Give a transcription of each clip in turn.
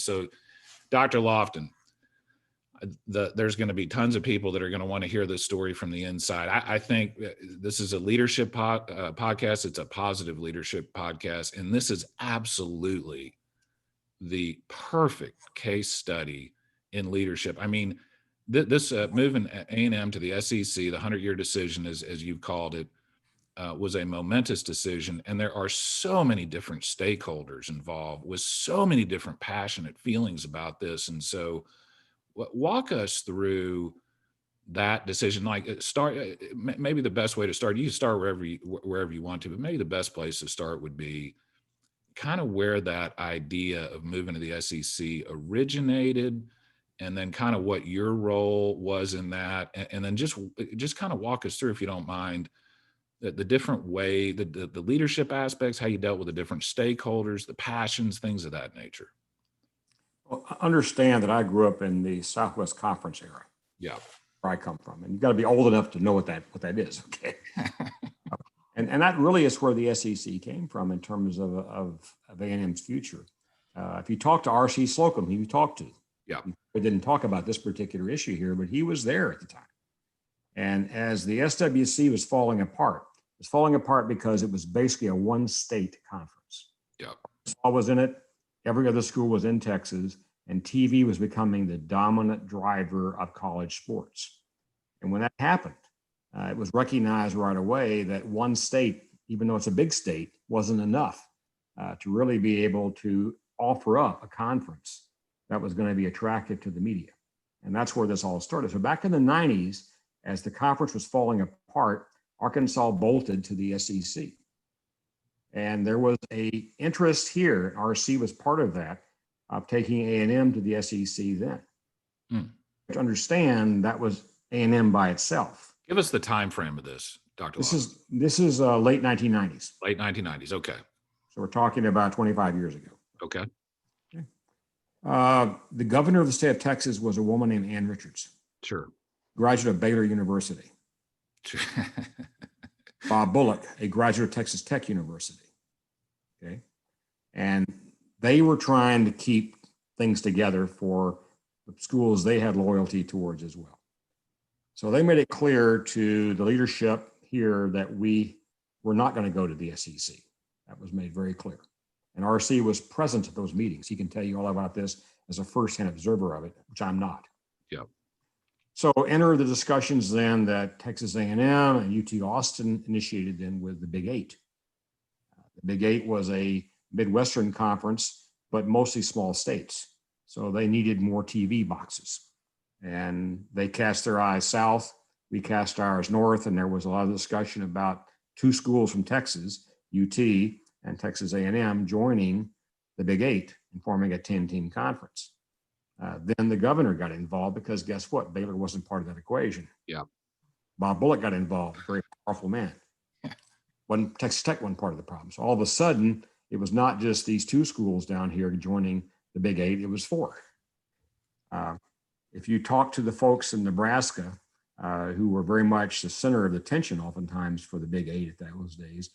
So, Dr. Loftin, there's going to be tons of people that are going to want to hear this story from the inside. I think this is a leadership podcast. It's a positive leadership podcast. And this is absolutely the perfect case study in leadership. I mean, this moving A&M to the SEC, the 100-year decision, as you've called it, was a momentous decision. And there are so many different stakeholders involved with so many different passionate feelings about this. And so walk us through that decision. Like start, maybe the best way to start, you can start wherever you want to, but maybe the best place to start would be kind of where that idea of moving to the SEC originated, and then kind of what your role was in that. And then just kind of walk us through, if you don't mind, the different way, the leadership aspects, how you dealt with the different stakeholders, the passions, things of that nature. Well, understand that I grew up in the Southwest Conference era. Yeah. Where I come from. And you've got to be old enough to know what that is, okay? And that really is where the SEC came from in terms of A&M's future. If you talk to R.C. Slocum, who you talked to, we didn't talk about this particular issue here, but he was there at the time. And as the SWC was falling apart, it was falling apart because it was basically a one-state conference. Yeah. Arkansas was in it. Every other school was in Texas, and TV was becoming the dominant driver of college sports. And when that happened, it was recognized right away that one state, even though it's a big state, wasn't enough to really be able to offer up a conference that was going to be attractive to the media. And that's where this all started. So back in the 90s, as the conference was falling apart, Arkansas bolted to the SEC. And there was a interest here, RC was part of that, of taking A&M to the SEC then. To understand, that was A&M by itself. Give us the time frame of this, Dr. This is late 1990s. Late 1990s, okay. So we're talking about 25 years ago. Okay. The governor of the state of Texas was a woman named Ann Richards. Sure. Graduate of Baylor University. Sure. Bob Bullock, a graduate of Texas Tech University. Okay. And they were trying to keep things together for the schools they had loyalty towards as well. So they made it clear to the leadership here that we were not going to go to the SEC. That was made very clear. And RC was present at those meetings. He can tell you all about this as a firsthand observer of it, which I'm not. Yeah. So enter the discussions then that Texas A&M and UT Austin initiated then with the Big Eight. The Big Eight was a Midwestern conference, but mostly small states. So they needed more TV boxes. And they cast their eyes south. We cast ours north. And there was a lot of discussion about two schools from Texas, UT and Texas A&M, joining the Big Eight and forming a 10-team conference. Then the governor got involved because guess what? Baylor wasn't part of that equation. Yeah. Bob Bullock got involved, a very powerful man. Texas Tech wasn't part of the problem. So all of a sudden, it was not just these two schools down here joining the Big Eight, it was four. If you talk to the folks in Nebraska, who were very much the center of the tension oftentimes for the Big Eight at those days,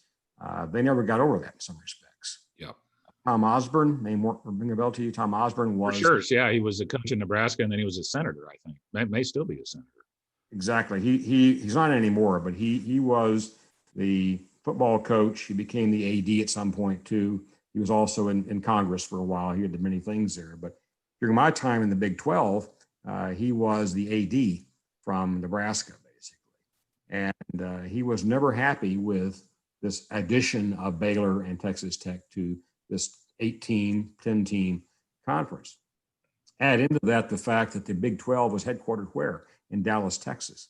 they never got over that in some respects. Yeah. Tom Osborne, name ring a bell to you? Tom Osborne was. For sure. Yeah, he was a coach in Nebraska, and then he was a senator, I think. May still be a senator. Exactly. He's not anymore, but he was the football coach. He became the AD at some point too. He was also in Congress for a while. He did many things there. But during my time in the Big 12, he was the AD from Nebraska, basically. And he was never happy with this addition of Baylor and Texas Tech to this 8-team, 10-team conference. Add into that the fact that the Big 12 was headquartered where? In Dallas, Texas.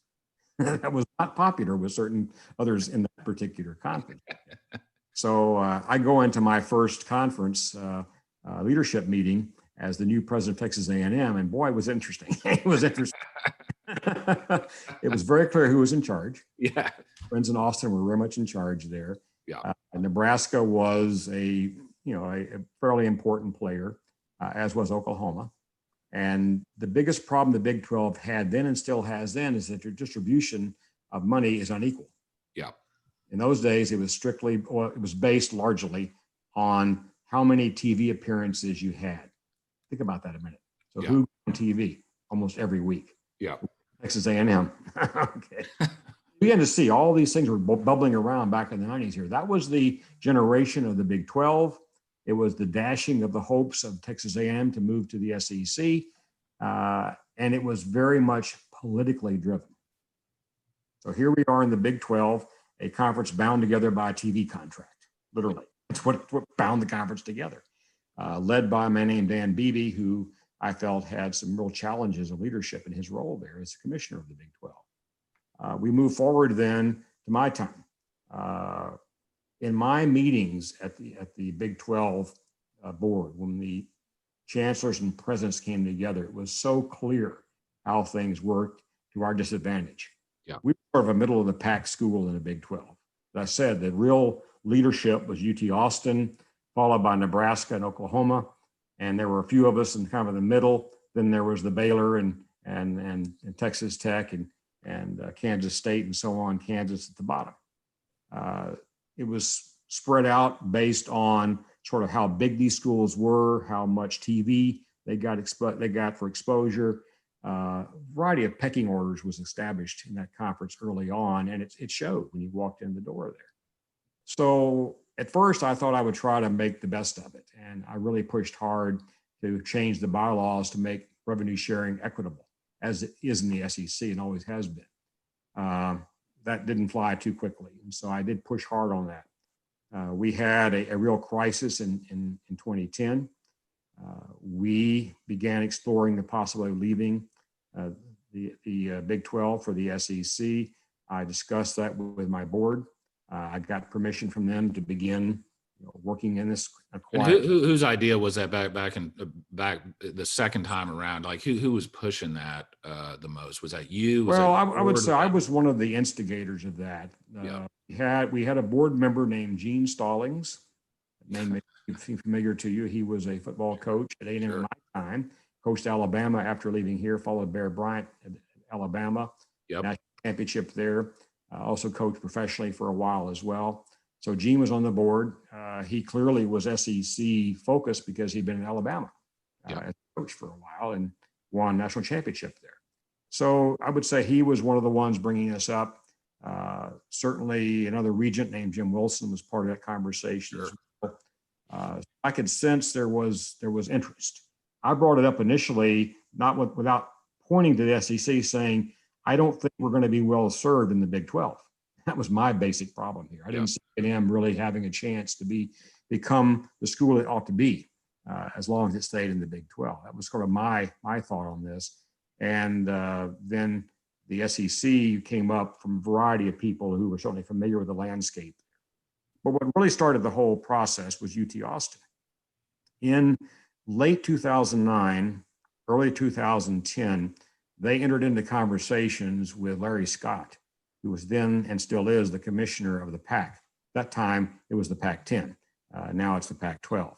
That was not popular with certain others in that particular conference. So I go into my first conference leadership meeting as the new president of Texas A&M, and boy, it was interesting. It was interesting. It was very clear who was in charge. Yeah. Friends in Austin were very much in charge there. Yeah. Nebraska was a fairly important player, as was Oklahoma. And the biggest problem the Big 12 had then and still has then is that your distribution of money is unequal. Yeah. In those days, it was based largely on how many TV appearances you had. Think about that a minute. So Yeah. who on TV almost every week? Yeah. Texas A&M. Okay. We began to see all these things were bubbling around back in the 90s here. That was the generation of the Big 12. It was the dashing of the hopes of Texas A&M to move to the SEC. And it was very much politically driven. So here we are in the Big 12, a conference bound together by a TV contract, literally. That's what bound the conference together, led by a man named Dan Beebe, who I felt had some real challenges of leadership in his role there as commissioner of the Big 12. We move forward then to my time. In my meetings at the Big 12 board, when the chancellors and presidents came together, it was so clear how things worked to our disadvantage. Yeah. We were sort of a middle of the pack school in the Big 12. As I said, the real leadership was UT Austin, followed by Nebraska and Oklahoma. And there were a few of us in kind of in the middle. Then there was the Baylor and Texas Tech and Kansas State and so on, Kansas at the bottom. It was spread out based on sort of how big these schools were, how much TV they got for exposure. A variety of pecking orders was established in that conference early on, and it showed when you walked in the door there. So at first, I thought I would try to make the best of it, and I really pushed hard to change the bylaws to make revenue sharing equitable, as it is in the SEC and always has been. That didn't fly too quickly, and so I did push hard on that. We had a real crisis in 2010. We began exploring the possibility of leaving the Big 12 for the SEC. I discussed that with my board. I got permission from them to begin working in this. Whose idea was that back the second time around? Like who was pushing that the most? Was that you? I would say I was one of the instigators of that. We had a board member named Gene Stallings. Name may be familiar to you. He was a football coach at A&M in my time. Coached Alabama after leaving here. Followed Bear Bryant at Alabama. National championship there. Also coached professionally for a while as well. So Gene was on the board. He clearly was SEC focused because he'd been in Alabama as a coach for a while and won national championship there. So I would say he was one of the ones bringing us up. Certainly another regent named Jim Wilson was part of that conversation as well. I could sense there was interest. I brought it up initially, not without pointing to the SEC saying, I don't think we're going to be well served in the Big 12. That was my basic problem here. I didn't see A&M really having a chance to become the school it ought to be as long as it stayed in the Big 12. That was sort of my thought on this. And then the SEC came up from a variety of people who were certainly familiar with the landscape. But what really started the whole process was UT Austin. In late 2009, early 2010, they entered into conversations with Larry Scott, who was then and still is the commissioner of the PAC. That time, it was the Pac-10. Now it's the Pac-12.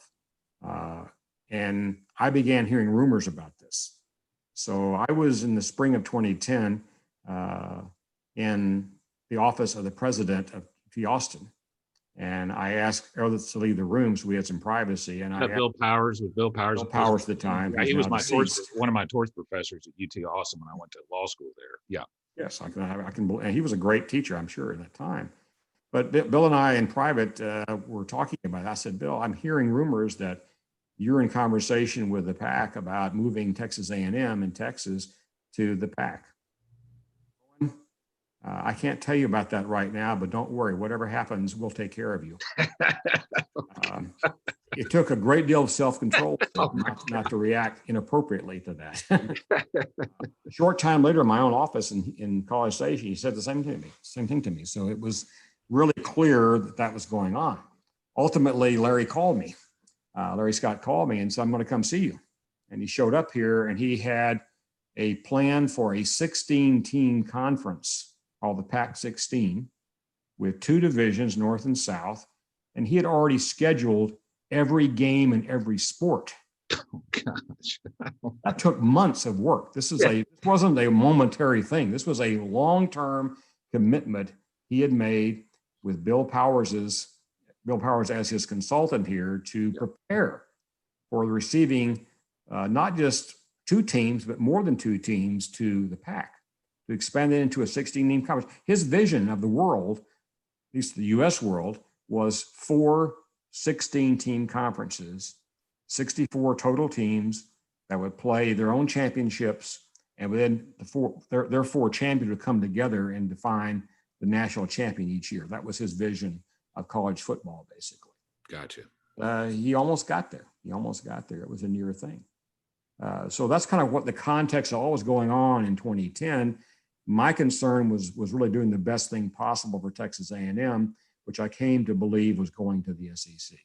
And I began hearing rumors about this. So I was in the spring of 2010 in the office of the president of UT Austin. And I asked others to leave the room so we had some privacy. And Bill Powers at the time. Yeah, he was one of my torts professors at UT Austin when I went to law school there. Yeah. Yes, I can. And he was a great teacher, I'm sure, at that time. But Bill and I in private were talking about it. I said, Bill, I'm hearing rumors that you're in conversation with the PAC about moving Texas A&M in Texas to the PAC. I can't tell you about that right now, but don't worry. Whatever happens, we'll take care of you. It took a great deal of self-control not to react inappropriately to that. A short time later, in my own office in College Station, he said the same thing to me. So it was really clear that was going on. Ultimately, Larry called me. Larry Scott called me and said, I'm going to come see you. And he showed up here and he had a plan for a 16-team conference called the Pac-16 with 2 divisions, North and South. And he had already scheduled every game and every sport. Oh, gosh. That took months of work. This wasn't a momentary thing. This was a long-term commitment he had made with Bill Powers as his consultant here to prepare for receiving not just 2 teams, but more than 2 teams to the Pac, to expand it into a 16-team conference. His vision of the world, at least the U.S. world, was 4 16-team conferences, 64 total teams that would play their own championships, and within their 4 champions would come together and define the national champion each year. That was his vision of college football, basically. Gotcha. He almost got there. It was a near thing. So that's kind of what the context of all was going on in 2010. My concern was really doing the best thing possible for Texas A&M, which I came to believe was going to the SEC.